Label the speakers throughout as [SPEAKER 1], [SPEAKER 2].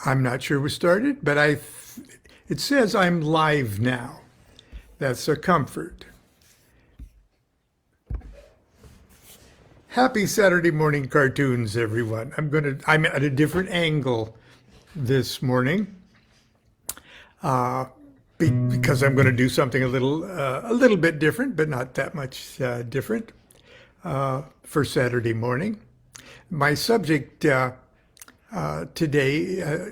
[SPEAKER 1] I'm not sure we started, but it says I'm live now. That's a comfort. Happy Saturday morning cartoons, everyone. I'm at a different angle this morning because I'm going to do something a little bit different, but not that much different for Saturday morning. My subject today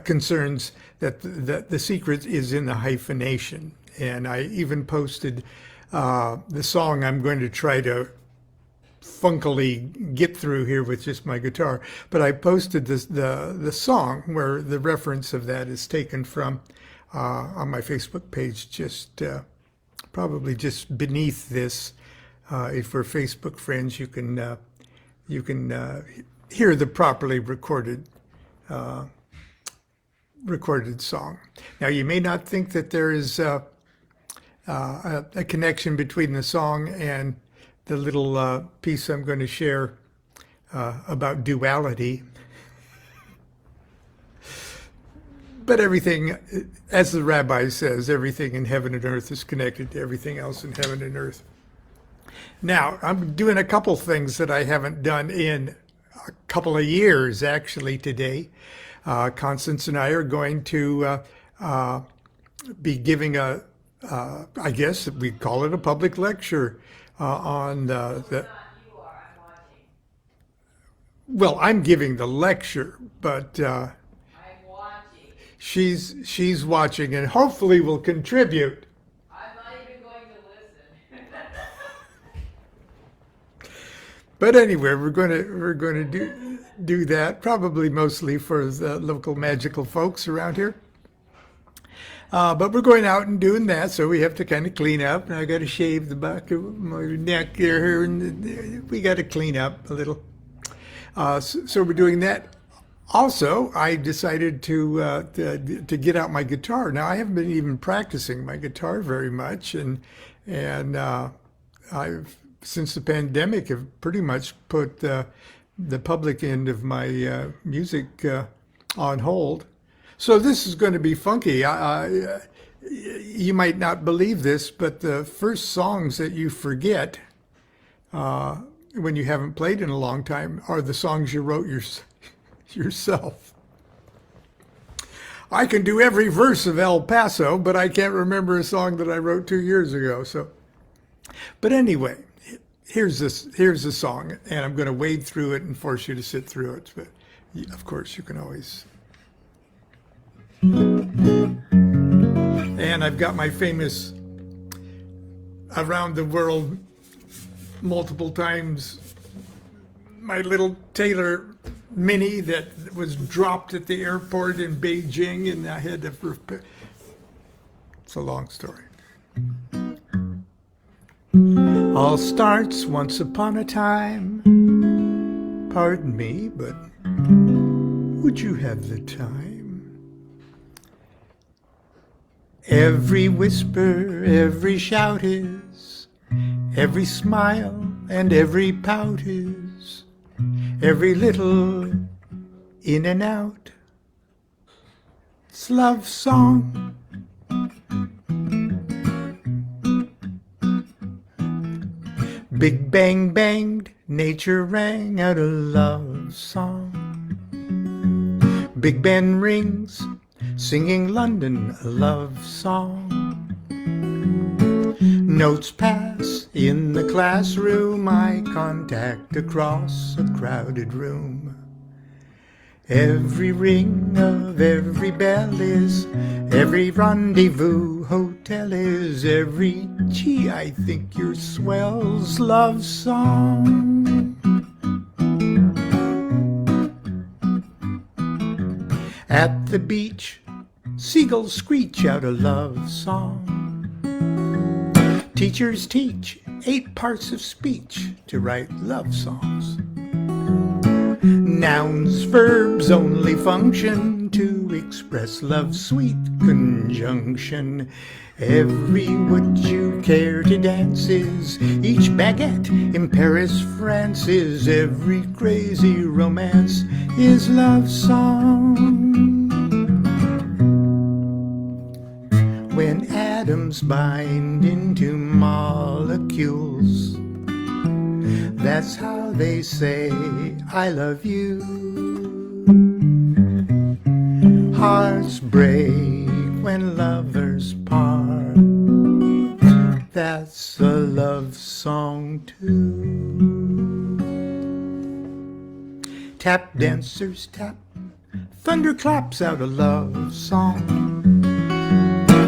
[SPEAKER 1] concerns that the secret is in the hyphenation, and I even posted the song I'm going to try to funkily get through here with just my guitar, but I posted the song where the reference of that is taken from on my Facebook page, just probably just beneath this. If we're Facebook friends, you can hear the properly recorded song. Now, you may not think that there is a connection between the song and the little piece I'm going to share about duality. But everything, as the rabbi says, everything in heaven and earth is connected to everything else in heaven and earth. Now, I'm doing a couple things that I haven't done in a couple of years, actually, today. Constance and I are going to be giving I guess we call it a public lecture on well, I'm giving the lecture, but I'm watching. She's watching and hopefully will contribute.
[SPEAKER 2] I'm not even going to listen.
[SPEAKER 1] But anyway, we're going to do that, probably mostly for the local magical folks around here. But we're going out and doing that, so we have to kind of clean up. And I got to shave the back of my neck here, and we got to clean up a little. So we're doing that. Also, I decided to get out my guitar. Now, I haven't been even practicing my guitar very much, and I've since the pandemic have pretty much put the public end of my music on hold. So this is going to be funky. You might not believe this, but the first songs that you forget when you haven't played in a long time are the songs you wrote yourself. I can do every verse of El Paso, but I can't remember a song that I wrote 2 years ago. But anyway, here's the song, and I'm going to wade through it and force you to sit through it. But of course, you can always. And I've got my famous around the world multiple times, my little Taylor Mini that was dropped at the airport in Beijing, and I had to repair. It's a long story. All starts once upon a time. Pardon me, but would you have the time? Every whisper, every shout is, every smile and every pout is, every little in and out. It's love song. Big bang banged, nature rang out a love song. Big Ben rings, singing London a love song. Notes pass in the classroom, eye contact across a crowded room. Every ring of every bell is, every rendezvous hotel is, every gee, I think you're swell's love song. At the beach, seagulls screech out a love song. Teachers teach 8 parts of speech to write love songs. Nouns, verbs only function to express love's sweet conjunction. Every would you care to dance is, each baguette in Paris, France is, every crazy romance is love song. When atoms bind into molecules, that's how they say I love you. Hearts break when lovers part, that's a love song too. Tap dancers tap, thunder claps out a love song.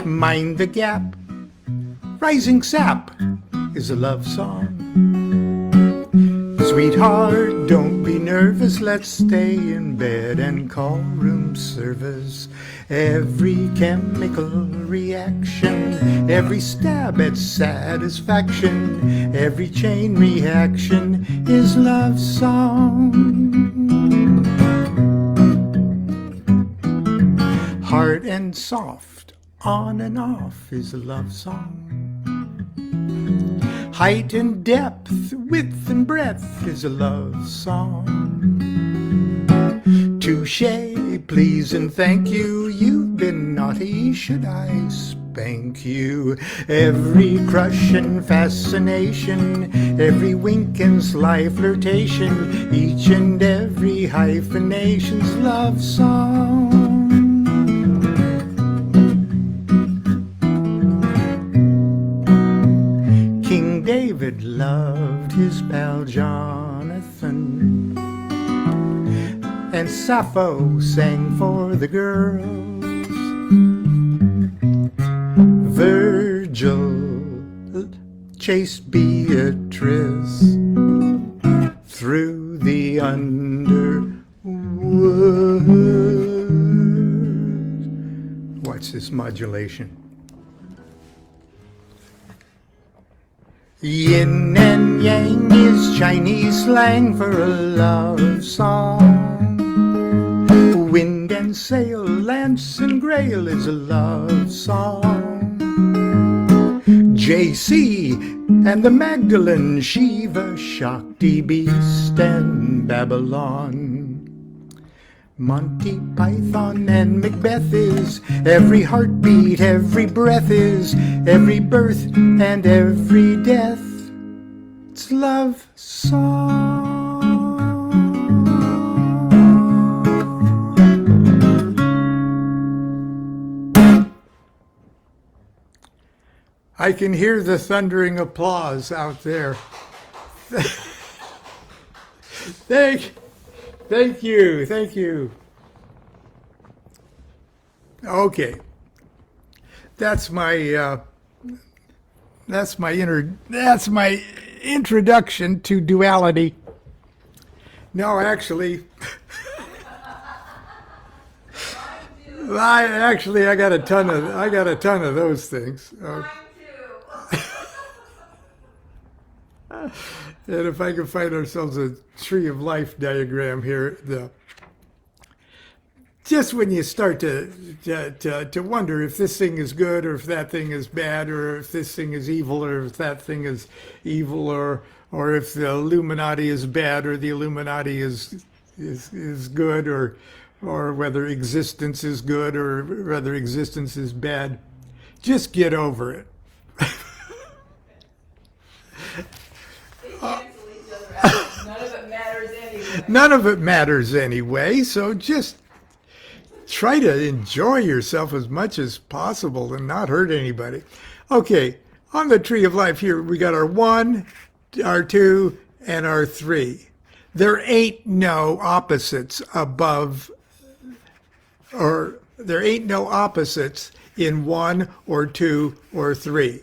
[SPEAKER 1] Mind the gap, rising sap is a love song. Sweetheart, don't be nervous, let's stay in bed and call room service. Every chemical reaction, every stab at satisfaction, every chain reaction is love song. Hard and soft, on and off is a love song. Height and depth, width and breadth is a love song. Touche, please and thank you, you've been naughty, should I spank you? Every crush and fascination, every wink and sly flirtation, each and every hyphenation's love song. David loved his pal Jonathan, and Sappho sang for the girls. Virgil chased Beatrice through the underwood. Watch this modulation. Yin and yang is Chinese slang for a love song. Wind and sail, lance and grail is a love song. JC and the Magdalene, Shiva, Shakti, Beast and Babylon. Monty Python and Macbeth is, every heartbeat, every breath is, every birth and every death, it's love song. I can hear the thundering applause out there. Thank you. Okay, that's my introduction to duality. No, actually, I got a ton of those things. And if I can find ourselves a tree of life diagram here, just when you start to wonder if this thing is good or if that thing is bad, or if this thing is evil or if that thing is evil, or if the Illuminati is bad or the Illuminati is good, or whether existence is good or whether existence is bad, just get over it. None of it matters anyway, so just try to enjoy yourself as much as possible and not hurt anybody. Okay, on the tree of life here, we got our 1, our 2, and our 3. There ain't no opposites above, or there ain't no opposites in 1 or 2 or 3.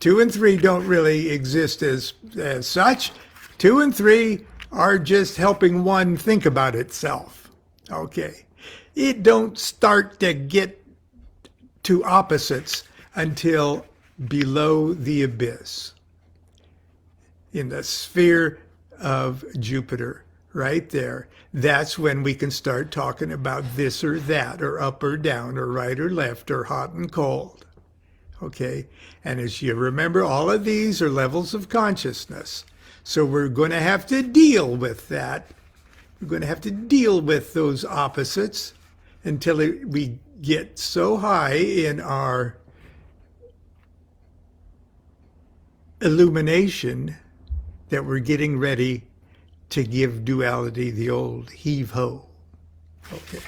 [SPEAKER 1] 2 and 3 don't really exist as such. 2 and 3 are just helping 1 think about itself. Okay. It don't start to get to opposites until below the abyss, in the sphere of Jupiter, right there. That's when we can start talking about this or that, or up or down, or right or left, or hot and cold. Okay? And as you remember, all of these are levels of consciousness. So we're going to have to deal with that. We're going to have to deal with those opposites until we get so high in our illumination that we're getting ready to give duality the old heave-ho. Okay.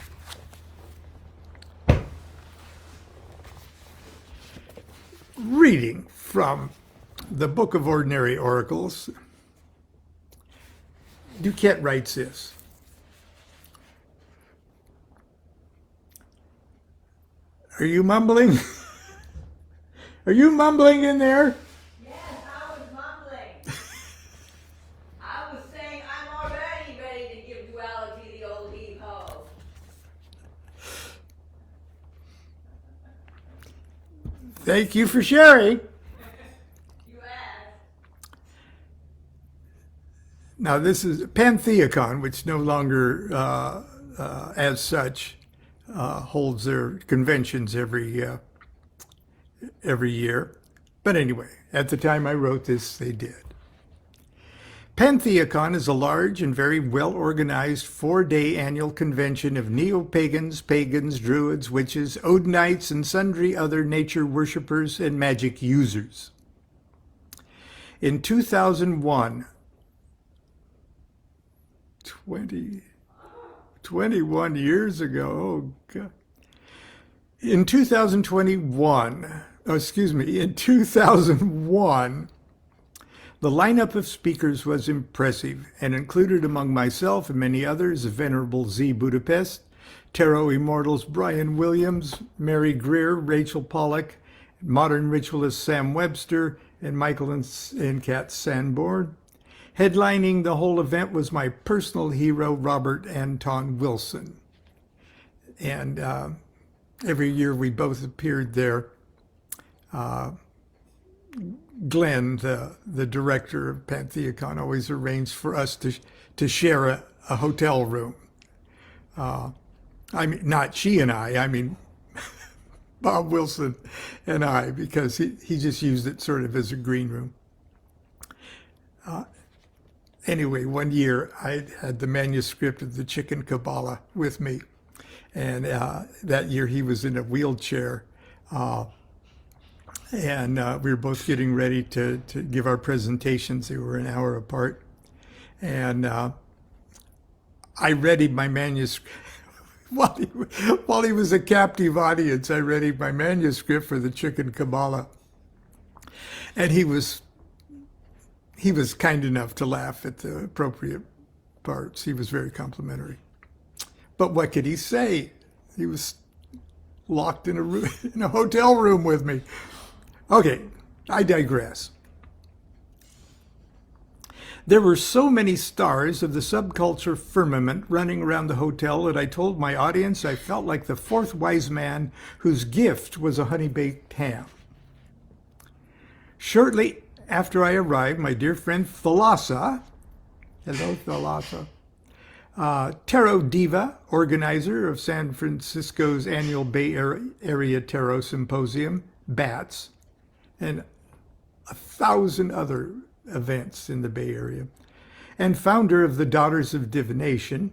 [SPEAKER 1] Reading from the Book of Ordinary Oracles, DuQuette writes this. Are you mumbling? Are you mumbling in there?
[SPEAKER 2] Yes, I was mumbling. I was saying I'm already ready to give duality the old heave-ho.
[SPEAKER 1] Thank you for sharing.
[SPEAKER 2] You asked.
[SPEAKER 1] Now this is Panthecon, which no longer, as such, holds their conventions every year. But anyway, at the time I wrote this, they did. Panthecon is a large and very well-organized 4-day annual convention of neo-pagans, pagans, druids, witches, Odinites, and sundry other nature worshippers and magic users. In 2001, 21 years ago, oh God. In 2001, in 2001, the lineup of speakers was impressive and included among myself and many others Venerable Z Budapest, Tarot Immortals Brian Williams, Mary Greer, Rachel Pollack, modern ritualist Sam Webster, and Michael and Kat Sanborn. Headlining the whole event was my personal hero, Robert Anton Wilson. And every year we both appeared there. Glenn, the director of Panthecon, always arranged for us to share a hotel room. I mean, not she and I mean Bob Wilson and I, because he just used it sort of as a green room. Anyway, one year I had the manuscript of the Chicken Kabbalah with me, and that year he was in a wheelchair, and we were both getting ready to give our presentations. They were an hour apart, and I readied my manuscript. While he was a captive audience, I readied my manuscript for the Chicken Kabbalah, and he was kind enough to laugh at the appropriate parts. He was very complimentary. But what could he say? He was locked in a hotel room with me. Okay, I digress. There were so many stars of the subculture firmament running around the hotel that I told my audience I felt like the fourth wise man whose gift was a honey-baked ham. Shortly after I arrived, my dear friend Thalassa, hello Thalassa, tarot diva, organizer of San Francisco's annual Bay Area Tarot Symposium, BATS, and 1,000 other events in the Bay Area, and founder of the Daughters of Divination,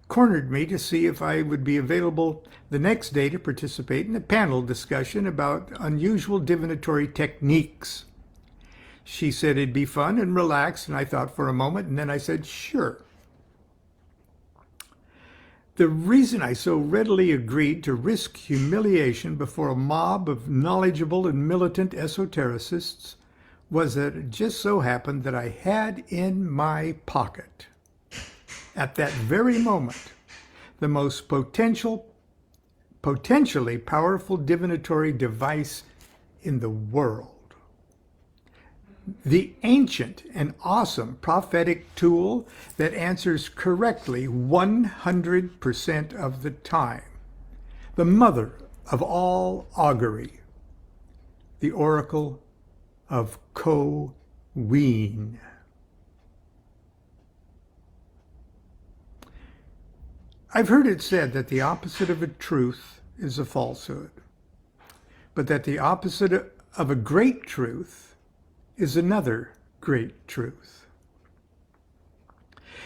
[SPEAKER 1] cornered me to see if I would be available the next day to participate in a panel discussion about unusual divinatory techniques. She said it'd be fun and relaxed, and I thought for a moment, and then I said, sure. The reason I so readily agreed to risk humiliation before a mob of knowledgeable and militant esotericists was that it just so happened that I had in my pocket, at that very moment, the most potentially powerful divinatory device in the world. The ancient and awesome prophetic tool that answers correctly 100% of the time. The mother of all augury. The oracle of Ko-Ween. I've heard it said that the opposite of a truth is a falsehood, but that the opposite of a great truth is another great truth.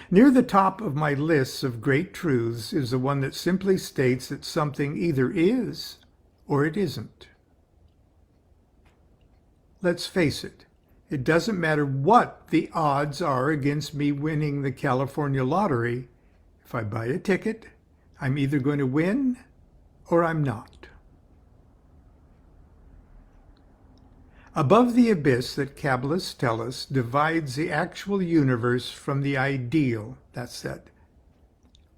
[SPEAKER 1] Near the top of my lists of great truths is the one that simply states that something either is or it isn't. Let's face it, it doesn't matter what the odds are against me winning the California lottery. If I buy a ticket, I'm either going to win or I'm not. Above the abyss that Kabbalists tell us divides the actual universe from the ideal, that's that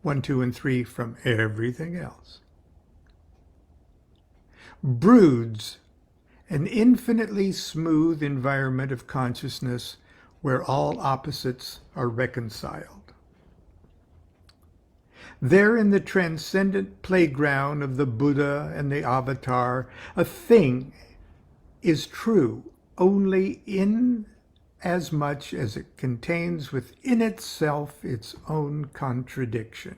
[SPEAKER 1] 1, 2, and 3 from everything else, broods an infinitely smooth environment of consciousness where all opposites are reconciled. There in the transcendent playground of the Buddha and the Avatar, a thing is true only in as much as it contains within itself its own contradiction.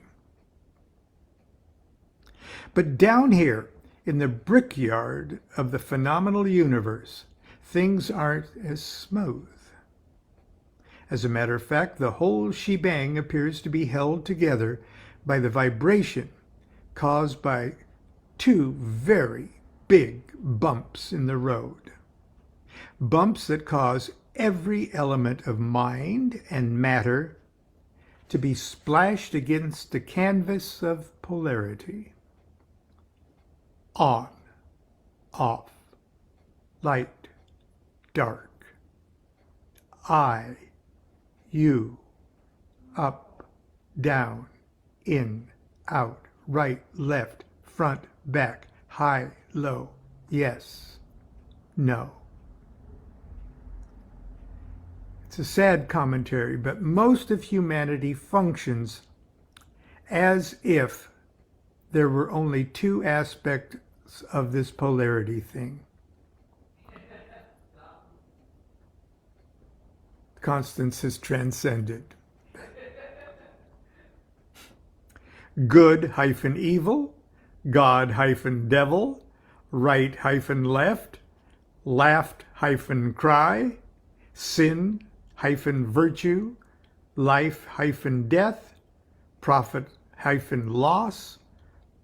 [SPEAKER 1] But down here, in the brickyard of the phenomenal universe, things aren't as smooth. As a matter of fact, the whole shebang appears to be held together by the vibration caused by 2 very big bumps in the road. Bumps that cause every element of mind and matter to be splashed against the canvas of polarity. On, off, light, dark, I, you, up, down, in, out, right, left, front, back, high, low, yes, no. It's a sad commentary, but most of humanity functions as if there were only 2 aspects of this polarity thing. Constance has transcended. Good-evil, God-devil, right-left, laughed-cry, sin-virtue, life-death, profit-loss,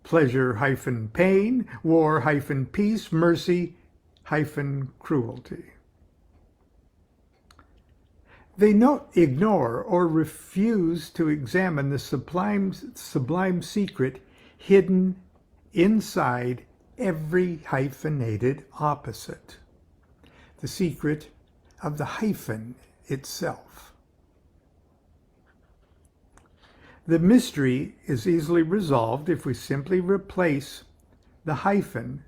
[SPEAKER 1] pleasure-pain, war-peace, mercy-cruelty. They ignore or refuse to examine the sublime secret hidden inside every hyphenated opposite, the secret of the hyphen itself. The mystery is easily resolved if we simply replace the hyphen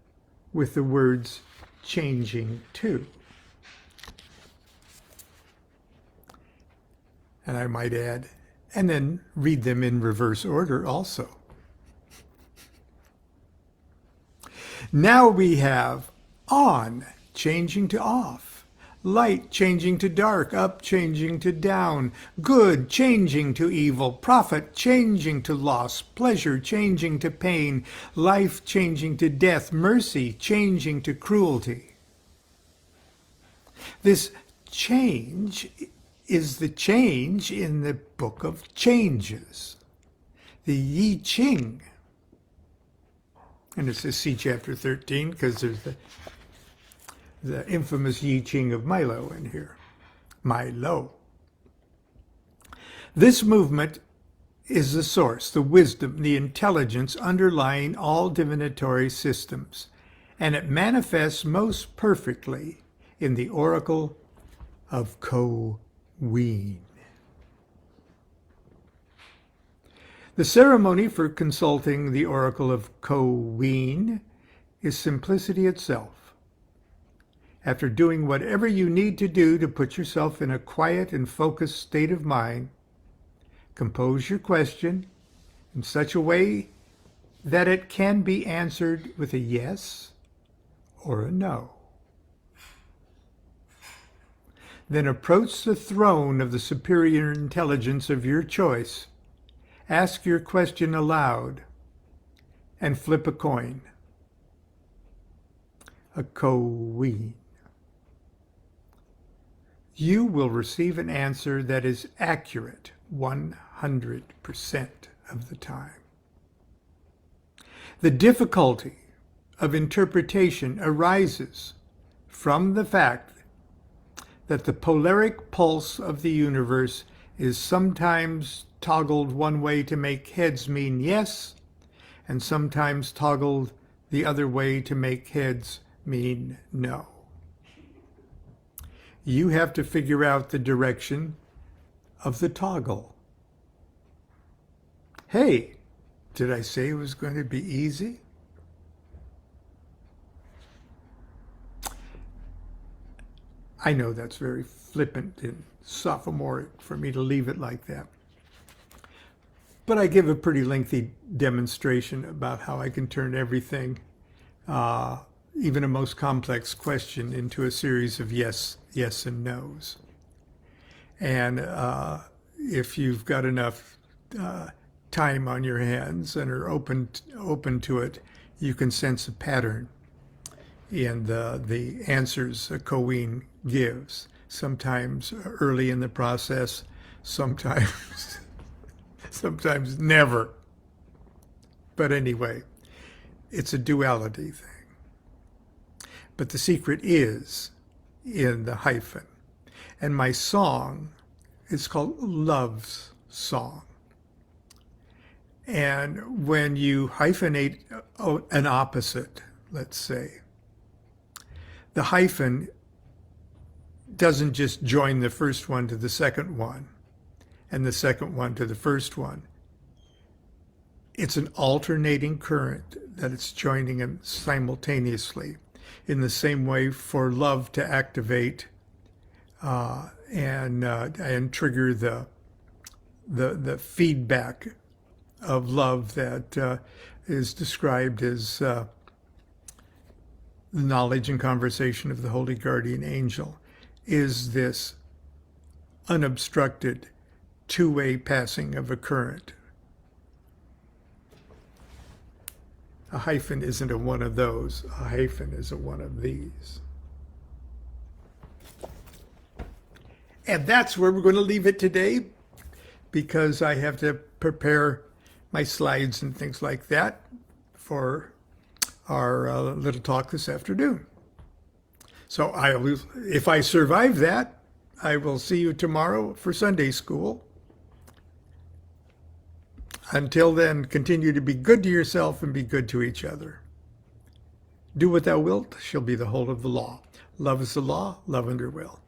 [SPEAKER 1] with the words changing to. And I might add, and then read them in reverse order also. Now we have on changing to off, light changing to dark, up changing to down, good changing to evil, profit changing to loss, pleasure changing to pain, life changing to death, mercy changing to cruelty. This change is the change in the Book of Changes, the I Ching. And it's a C chapter 13 because there's the infamous I Ching of Milo in here. Milo. This movement is the source, the wisdom, the intelligence underlying all divinatory systems, and it manifests most perfectly in the oracle of Ween. The ceremony for consulting the oracle of Ween is simplicity itself. After doing whatever you need to do to put yourself in a quiet and focused state of mind, compose your question in such a way that it can be answered with a yes or a no. Then approach the throne of the superior intelligence of your choice Ask your question aloud and flip a coin. A coin. You will receive an answer that is accurate 100% of the time. The difficulty of interpretation arises from the fact that the polaric pulse of the universe is sometimes toggled one way to make heads mean yes, and sometimes toggled the other way to make heads mean no. You have to figure out the direction of the toggle. Hey, did I say it was going to be easy? I know that's very flippant and sophomoric for me to leave it like that. But I give a pretty lengthy demonstration about how I can turn everything, even a most complex question, into a series of yes, yes, and no's. And if you've got enough time on your hands and are open to it, you can sense a pattern in the answers a Coen gives. Sometimes early in the process, sometimes sometimes never. But anyway, it's a duality thing. But the secret is in the hyphen. And my song is called LovesSong. And when you hyphenate an opposite, let's say, the hyphen doesn't just join the first one to the second one and the second one to the first one. It's an alternating current that it's joining them simultaneously. In the same way, for love to activate and trigger the feedback of love that is described as the knowledge and conversation of the holy guardian angel, is this unobstructed two-way passing of a current. A hyphen isn't a one of those. A hyphen is a one of these. And that's where we're going to leave it today, because I have to prepare my slides and things like that for our little talk this afternoon. So if I survive that, I will see you tomorrow for Sunday school. Until then, continue to be good to yourself and be good to each other. Do what thou wilt shall be the whole of the law. Love is the law, love under will.